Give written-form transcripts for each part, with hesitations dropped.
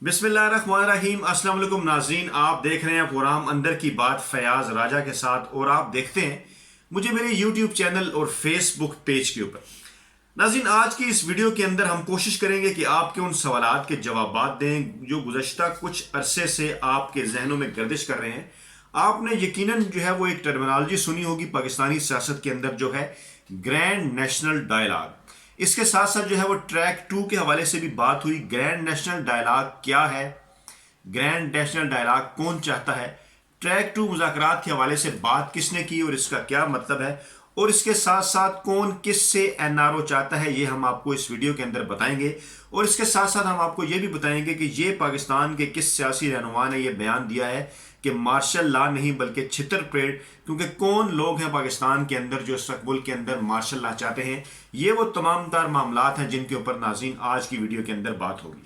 बिस्मिल्लाहिर्रहमानिर्रहीम। अस्सलाम वालेकुम नाज़रीन, आप देख रहे हैं प्रोग्राम अंदर की बात फयाज राजा के साथ और आप देखते हैं मुझे मेरे यूट्यूब चैनल और फेसबुक पेज के ऊपर। नाज़रीन, आज की इस वीडियो के अंदर हम कोशिश करेंगे कि आपके उन सवालात के जवाब दें जो गुज़श्ता कुछ अरसे से आपके जहनों में गर्दिश कर रहे हैं। आपने यकीनन जो है वो एक टर्मिनोलॉजी सुनी होगी पाकिस्तानी सियासत के अंदर, जो है ग्रैंड नेशनल डायलॉग। इसके साथ साथ जो है वो ट्रैक 2 के हवाले से भी बात हुई। ग्रैंड नेशनल डायलॉग क्या है, ग्रैंड नेशनल डायलॉग कौन चाहता है, ट्रैक 2 मुज़ाकरात के हवाले से बात किसने की और इसका क्या मतलब है, और इसके साथ साथ कौन किस से एनआरओ चाहता है, ये हम आपको इस वीडियो के अंदर बताएंगे। और इसके साथ साथ हम आपको ये भी बताएंगे कि ये पाकिस्तान के किस सियासी रहनुमा ने ये बयान दिया है कि मार्शल लॉ नहीं बल्कि छितर परेड, क्योंकि कौन लोग हैं पाकिस्तान के अंदर जो इस वक्त मुल्क के अंदर मार्शल लॉ चाहते हैं। ये वो तमाम तार मामलात हैं जिनके ऊपर नाज़रीन आज की वीडियो के अंदर बात होगी।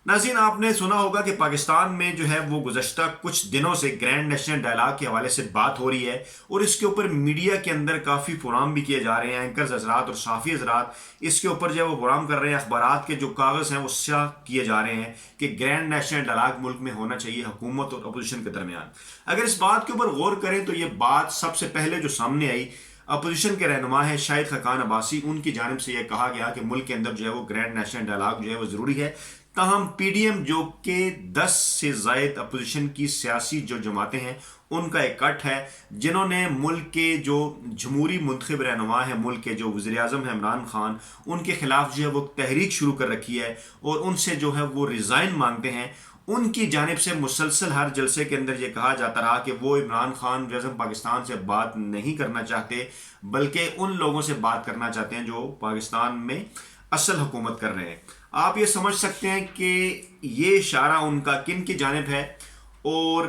नाज़रीन, आपने सुना होगा कि पाकिस्तान में जो है वो गुज़श्ता कुछ दिनों से ग्रैंड नेशनल डायलॉग के हवाले से बात हो रही है और इसके ऊपर मीडिया के अंदर काफ़ी प्रोग्राम भी किए जा रहे हैं। एंकर्स हजरात और साफ़ी हजरात इसके ऊपर जो है वो प्रोग्राम कर रहे हैं। अखबारात के जो कागज़ हैं वो स्याह किए जा रहे हैं कि ग्रैंड नेशनल डायलॉग मुल्क में होना चाहिए हुकूमत और अपोजिशन के दरमियान। अगर इस बात के ऊपर गौर करें तो ये बात सबसे पहले जो सामने आई, अपोजिशन के रहनुमा है शाहिद खकान अब्बासी, उनकी जानिब से यह कहा गया कि मुल्क के अंदर जो है वो ग्रैंड नेशनल डायलॉग जो है वो ज़रूरी है। ताहम पीडीएम जो कि 10 से ज़ायद अपोजिशन की सियासी जो जमातें हैं उनका एक कट है, जिन्होंने मुल्क के जो जमहूरी मुंतखब रहनुमा है, मुल्क के जो वज़ीर आज़म है इमरान खान, उनके खिलाफ जो है वो तहरीक शुरू कर रखी है और उनसे जो है वो रिज़ाइन मांगते हैं। उनकी जानिब से मुसलसल हर जलसे के अंदर ये कहा जाता रहा कि वो इमरान खान वज़ीर पाकिस्तान से बात नहीं करना चाहते, बल्कि उन लोगों से बात करना चाहते हैं जो पाकिस्तान में असल हुकूमत कर रहे हैं। आप ये समझ सकते हैं कि ये इशारा उनका किन की जानिब है। और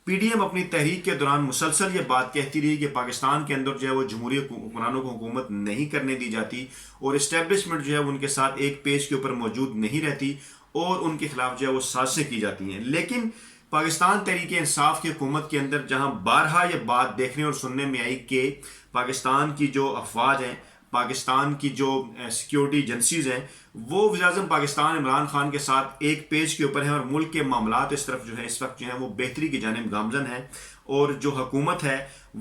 पीडीएम अपनी तहरीक के दौरान मुसलसल ये बात कहती रही कि पाकिस्तान के अंदर जो है वो जमहूरी हुक्मरानों को हुकूमत नहीं करने दी जाती और इस्टेब्लिशमेंट जो है उनके साथ एक पेज के ऊपर मौजूद नहीं रहती और उनके खिलाफ जो है वो साजिशें की जाती हैं। लेकिन पाकिस्तान तहरीक इंसाफ की हुकूमत के अंदर जहाँ बारहा ये बात देखने और सुनने में आई कि पाकिस्तान की जो अफवाज हैं, पाकिस्तान की जो सिक्योरिटी एजेंसीज हैं, वो वज़ीर-ए-आज़म पाकिस्तान इमरान खान के साथ एक पेज के ऊपर हैं और मुल्क के मामलात इस तरफ जो है इस वक्त जो है वो बेहतरी की जानिब गामजन है। और जो हुकूमत है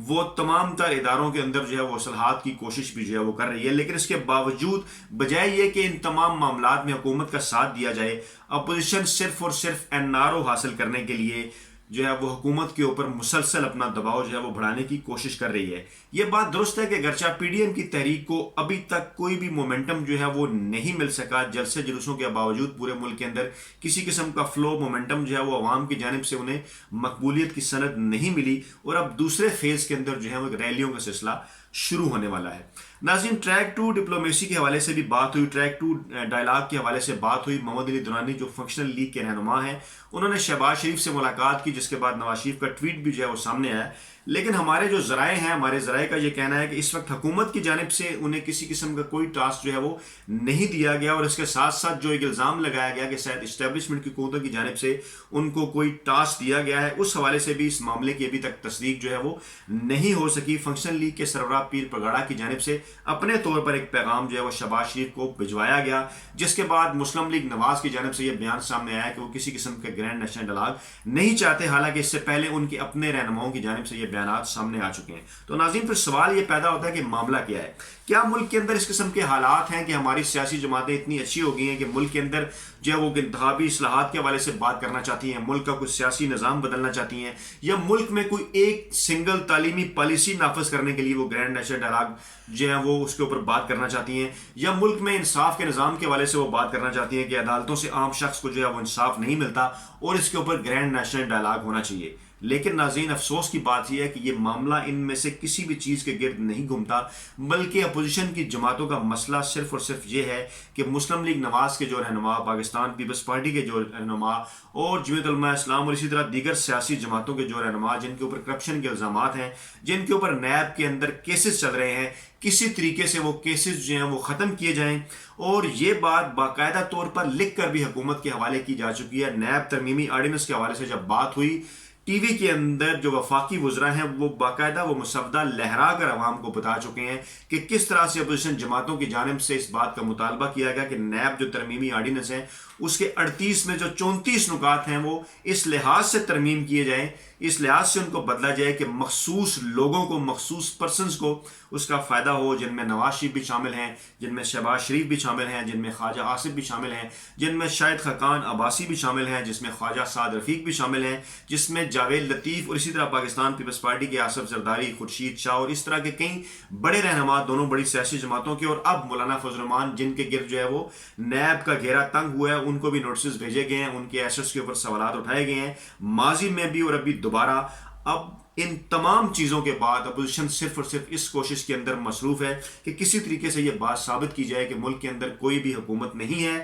वो तमाम तर इदारों के अंदर जो है वो असलाहत की कोशिश भी जो है वो कर रही है। लेकिन इसके बावजूद बजाय ये कि इन तमाम मामलात में हुकूमत का साथ दिया जाए, अपोजिशन सिर्फ और सिर्फ एनआरओ हासिल करने के लिए जो है वो हुकूमत के ऊपर मुसलसल अपना दबाव जो है वो बढ़ाने की कोशिश कर रही है। ये बात दुरुस्त है कि अगरचा पीडीएम की तहरीक को अभी तक कोई भी मोमेंटम जो है वो नहीं मिल सका, जलसे जुलूसों के बावजूद पूरे मुल्क के अंदर किसी किस्म का फ्लो मोमेंटम जो है वो अवाम की जानिब से उन्हें मकबूलियत की सनद नहीं मिली और अब दूसरे फेज़ के अंदर जो है वो रैलियों का सिलसिला शुरू होने वाला है। नाज़रीन, ट्रैक 2 डिप्लोमेसी के हवाले से भी बात हुई, ट्रैक 2 डायलॉग के हवाले से बात हुई। मोहम्मद अली दुरानी जो फंक्शनल लीग के रहनुमा हैं, उन्होंने शहबाज शरीफ से मुलाकात की, जिसके बाद नवाज शरीफ का ट्वीट भी जो है वो सामने आया। लेकिन हमारे जो ज़राए हैं, हमारे ज़राए का ये कहना है कि इस वक्त हुकूमत की जानिब से उन्हें किसी किस्म का कोई टास्क जो है वो नहीं दिया गया और इसके साथ साथ जो एक इल्ज़ाम लगाया गया कि शायद इस्टेब्लिशमेंट की कुव्वतों की जानिब से उनको कोई टास्क दिया गया है, उस हवाले से भी इस मामले की अभी तक तस्दीक जो है वो नहीं हो सकी। फंक्शनल लीग के सरबराह पीर पगाड़ा की जानिब से अपने तौर पर एक पैगाम जो है वो शहबाज शरीफ को भिजवाया गया, जिसके बाद मुस्लिम लीग नवाज की जानिब से यह बयान सामने आया कि वो किसी किस्म के ग्रैंड नेशनल डायलॉग नहीं चाहते। हालांकि इससे पहले उनके अपने रहनुमाओं की जानिब से ये बयान सामने आ चुके हैं। तो नाज़रीन, फिर सवाल ये पैदा होता है कि मामला क्या है। क्या मुल्क के अंदर इस किस्म के हालात हैं कि हमारी सियासी जमातें इतनी अच्छी हो गई हैं कि मुल्क के अंदर जो है वो इंतखाबी इस्लाहात के हवाले से बात करना चाहती हैं, मुल्क का कुछ सियासी निज़ाम बदलना चाहती हैं, या मुल्क में कोई एक सिंगल तालीमी पॉलिसी नाफज करने के लिए वो ग्रैंड नेशनल डायलॉग जो है वो उसके ऊपर बात करना चाहती हैं, या मुल्क में इंसाफ के निज़ाम के हवाले से वो बात करना चाहती हैं कि अदालतों से आम शख्स को जो है वो इंसाफ नहीं मिलता और इसके ऊपर ग्रैंड नेशनल डायलॉग होना चाहिए। लेकिन नाज़रीन, अफसोस की बात यह है कि ये मामला इनमें से किसी भी चीज़ के गिर्द नहीं घूमता, बल्कि अपोजिशन की जमातों का मसला सिर्फ और सिर्फ ये है कि मुस्लिम लीग नवाज के जो रहनुमा, पाकिस्तान पीपल्स पार्टी के जो रहनुमा और जमीयत उलमा इस्लाम और इसी तरह दीगर सियासी जमातों के जो रहनुमा जिनके ऊपर करप्शन के इल्ज़ामात हैं, जिनके ऊपर नैब के अंदर केसेस चल रहे हैं, किसी तरीके से वो केसेस जो हैं वो ख़त्म किए जाएं। और ये बात बाकायदा तौर पर लिख कर भी हुकूमत के हवाले की जा चुकी है। नैब तरमीमी आर्डिनेंस के हवाले से जब बात हुई ٹی وی کے اندر جو وفاقی وزراء ہیں وہ باقاعدہ وہ مسودہ لہرا کر عوام کو بتا چکے ہیں کہ کس طرح سے اپوزیشن جماعتوں کی جانب سے اس بات کا مطالبہ کیا گیا کہ نیب جو ترمیمی آرڈیننس ہے اس کے 38 میں جو 34 نکات ہیں وہ اس لحاظ سے ترمیم کیے جائیں، اس لحاظ سے ان کو بدلا جائے کہ مخصوص لوگوں کو، مخصوص پرسنز کو اس کا فائدہ ہو، جن میں نواز شریف بھی شامل ہیں، جن میں شہباز شریف بھی شامل ہیں، جن میں خواجہ آصف بھی شامل ہیں، جن میں شاہد خاقان عباسی بھی شامل ہیں، جس میں خواجہ سعد رفیق بھی شامل ہیں، جس میں جاوید لطیف اور اسی طرح پاکستان پیپلز پارٹی کے آصف زرداری، خورشید شاہ اور اس طرح کے کئی بڑے رہنما دونوں بڑی سیاسی جماعتوں کے، اور اب مولانا فضل الرحمان جن کے گرد جو ہے وہ نیب کا گھیرا تنگ ہوا ہے، ان کو بھی نوٹسز بھیجے گئے ہیں، ان کے ایسٹس کے اوپر سوالات اٹھائے گئے ہیں ماضی میں بھی اور ابھی دوبارہ۔ اب ان تمام چیزوں کے بعد اپوزیشن صرف اور صرف اس کوشش کے اندر مصروف ہے کہ کسی طریقے سے یہ بات ثابت کی جائے کہ ملک کے اندر کوئی بھی حکومت نہیں ہے،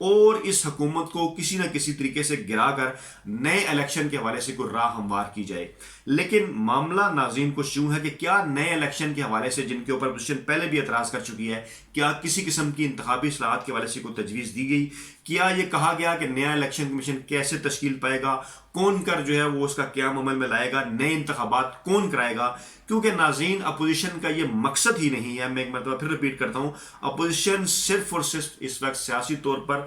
اور اس حکومت کو کسی نہ کسی طریقے سے گرا کر نئے الیکشن کے حوالے سے کوئی راہ ہموار کی جائے۔ لیکن معاملہ ناظرین کچھ یوں ہے کہ کیا نئے الیکشن کے حوالے سے، جن کے اوپر اپوزیشن پہلے بھی اعتراض کر چکی ہے، کیا کسی قسم کی انتخابی اصلاحات کے حوالے سے کوئی تجویز دی گئی؟ کیا یہ کہا گیا کہ نیا الیکشن کمیشن کیسے تشکیل پائے گا، کون کر جو ہے وہ اس کا قیام عمل میں لائے گا، نئے انتخابات کون کرائے گا؟ کیونکہ ناظرین اپوزیشن کا یہ مقصد ہی نہیں ہے، میں ایک مرتبہ پھر ریپیٹ کرتا ہوں، اپوزیشن صرف اور صرف اس وقت سیاسی طور پر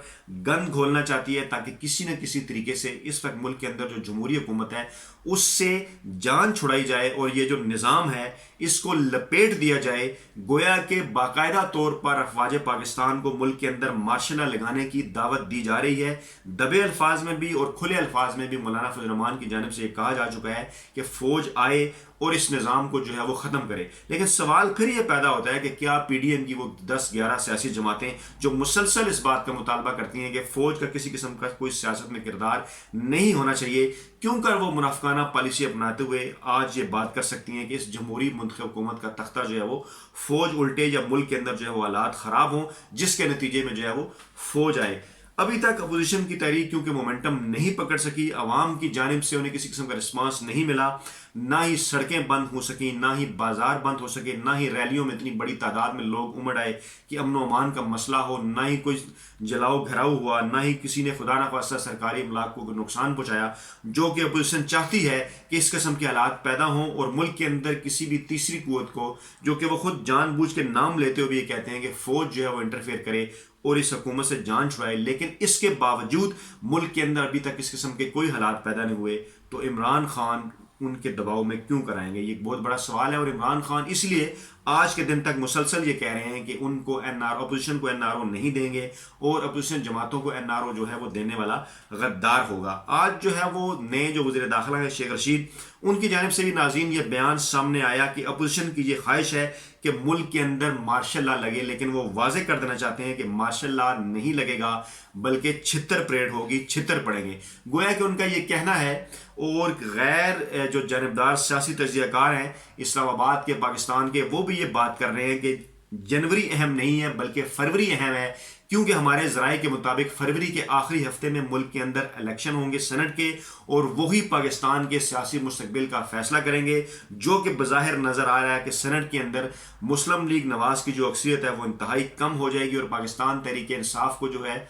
گند گھولنا چاہتی ہے تاکہ کسی نہ کسی طریقے سے اس وقت ملک کے اندر جو جمہوری حکومت ہے اس سے جان چھڑائی جائے، اور یہ جو نظام ہے اس کو لپیٹ دیا جائے، گویا کہ باقاعدہ طور پر افواج پاکستان کو ملک کے اندر مارشل لا لگانے کی دعوت دی جا رہی ہے۔ دبے الفاظ میں بھی اور کھلے الفاظ میں بھی مولانا فضل الرحمان کی جانب سے یہ کہا جا چکا ہے کہ فوج آئے اور اس نظام کو جو ہے وہ ختم کرے۔ لیکن سوال پھر یہ پیدا ہوتا ہے کہ کیا پی ڈی ایم کی وہ 10-11 سیاسی جماعتیں جو مسلسل اس بات کا مطالبہ کرتی ہیں کہ فوج کا کسی قسم کا کوئی سیاست میں کردار نہیں ہونا چاہیے، کیوں کر وہ منافقانہ پالیسی اپناتے ہوئے آج یہ بات کر سکتی ہیں کہ اس جمہوری منتخب حکومت کا تختہ جو ہے وہ فوج الٹے یا ملک کے اندر جو ہے وہ حالات خراب ہوں، جس کے نتیجے میں جو ہے وہ فوج آئے؟ ابھی تک اپوزیشن کی تحریک کیونکہ مومنٹم نہیں پکڑ سکی، عوام کی جانب سے انہیں کسی قسم کا رسپانس نہیں ملا، نہ ہی سڑکیں بند ہو سکیں، نہ ہی بازار بند ہو سکے، نہ ہی ریلیوں میں اتنی بڑی تعداد میں لوگ امڑ آئے کہ امن و امان کا مسئلہ ہو، نہ ہی کوئی جلاؤ گھراؤ ہوا، نہ ہی کسی نے خدا نخواستہ سرکاری املاک کو نقصان پہنچایا، جو کہ اپوزیشن چاہتی ہے کہ اس قسم کے حالات پیدا ہوں اور ملک کے اندر کسی بھی تیسری قوت کو، جو کہ وہ خود جان بوجھ کے نام لیتے ہوئے یہ کہتے ہیں کہ فوج جو ہے وہ انٹرفیئر کرے اور اس حکومت سے جان چھڑائے، لیکن اس کے باوجود ملک کے اندر ابھی تک اس قسم کے کوئی حالات پیدا نہیں ہوئے، تو عمران خان ان کے دباؤ میں کیوں کرائیں گے؟ یہ ایک بہت بڑا سوال ہے، اور عمران خان اس لیے آج کے دن تک مسلسل یہ کہہ رہے ہیں کہ ان کو اپوزیشن کو NRO نہیں دیں گے، اور اپوزیشن جماعتوں کو NRO جو ہے وہ دینے والا غدار ہوگا۔ آج جو ہے وہ نئے جو وزیر داخلہ ہیں شیخ رشید، ان کی جانب سے بھی ناظرین یہ بیان سامنے آیا کہ اپوزیشن کی یہ خواہش ہے کہ ملک کے اندر مارشل لا لگے، لیکن وہ واضح کر دینا چاہتے ہیں کہ مارشل لا نہیں لگے گا، بلکہ چھتر پریڈ ہوگی، چھتر پڑیں گے۔ گویا کہ ان کا یہ کہنا ہے، اور غیر جو جانبدار سیاسی تجزیہ کار ہیں اسلام آباد کے، پاکستان کے، وہ بھی یہ بات کر رہے ہیں کہ جنوری اہم نہیں ہے بلکہ فروری اہم ہے، کیونکہ ہمارے ذرائع کے مطابق فروری کے آخری ہفتے میں ملک کے اندر الیکشن ہوں گے سینٹ کے، اور وہی پاکستان کے سیاسی مستقبل کا فیصلہ کریں گے، جو کہ بظاہر نظر آ رہا ہے کہ سینٹ کے اندر مسلم لیگ نواز کی جو اکثریت ہے وہ انتہائی کم ہو جائے گی، اور پاکستان تحریک انصاف کو جو ہے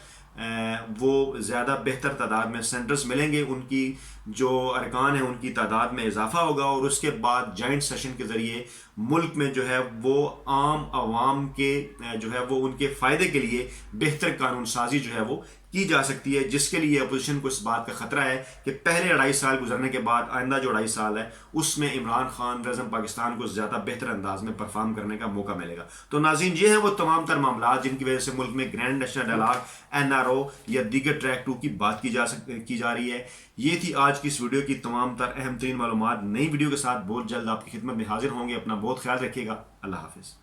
وہ زیادہ بہتر تعداد میں سینٹرز ملیں گے، ان کی جو ارکان ہیں ان کی تعداد میں اضافہ ہوگا، اور اس کے بعد جوائنٹ سیشن کے ذریعے ملک میں جو ہے وہ عام عوام کے جو ہے وہ ان کے فائدے کے لیے بہتر قانون سازی جو ہے وہ کی جا سکتی ہے، جس کے لیے اپوزیشن کو اس بات کا خطرہ ہے کہ پہلے 2.5 سال گزرنے کے بعد آئندہ جو 2.5 سال ہے اس میں عمران خان رزم پاکستان کو زیادہ بہتر انداز میں پرفارم کرنے کا موقع ملے گا۔ تو ناظرین یہ ہیں وہ تمام تر معاملات جن کی وجہ سے ملک میں گرینڈ نیشنل ڈائلاگ، NRO یا دیگر ٹریک 2 کی بات کی جا رہی ہے۔ یہ تھی آج کی اس ویڈیو کی تمام تر اہم ترین معلومات۔ نئی ویڈیو کے ساتھ بہت جلد آپ کی خدمت میں حاضر ہوں گے۔ اپنا بہت خیال رکھیے گا۔ اللہ حافظ۔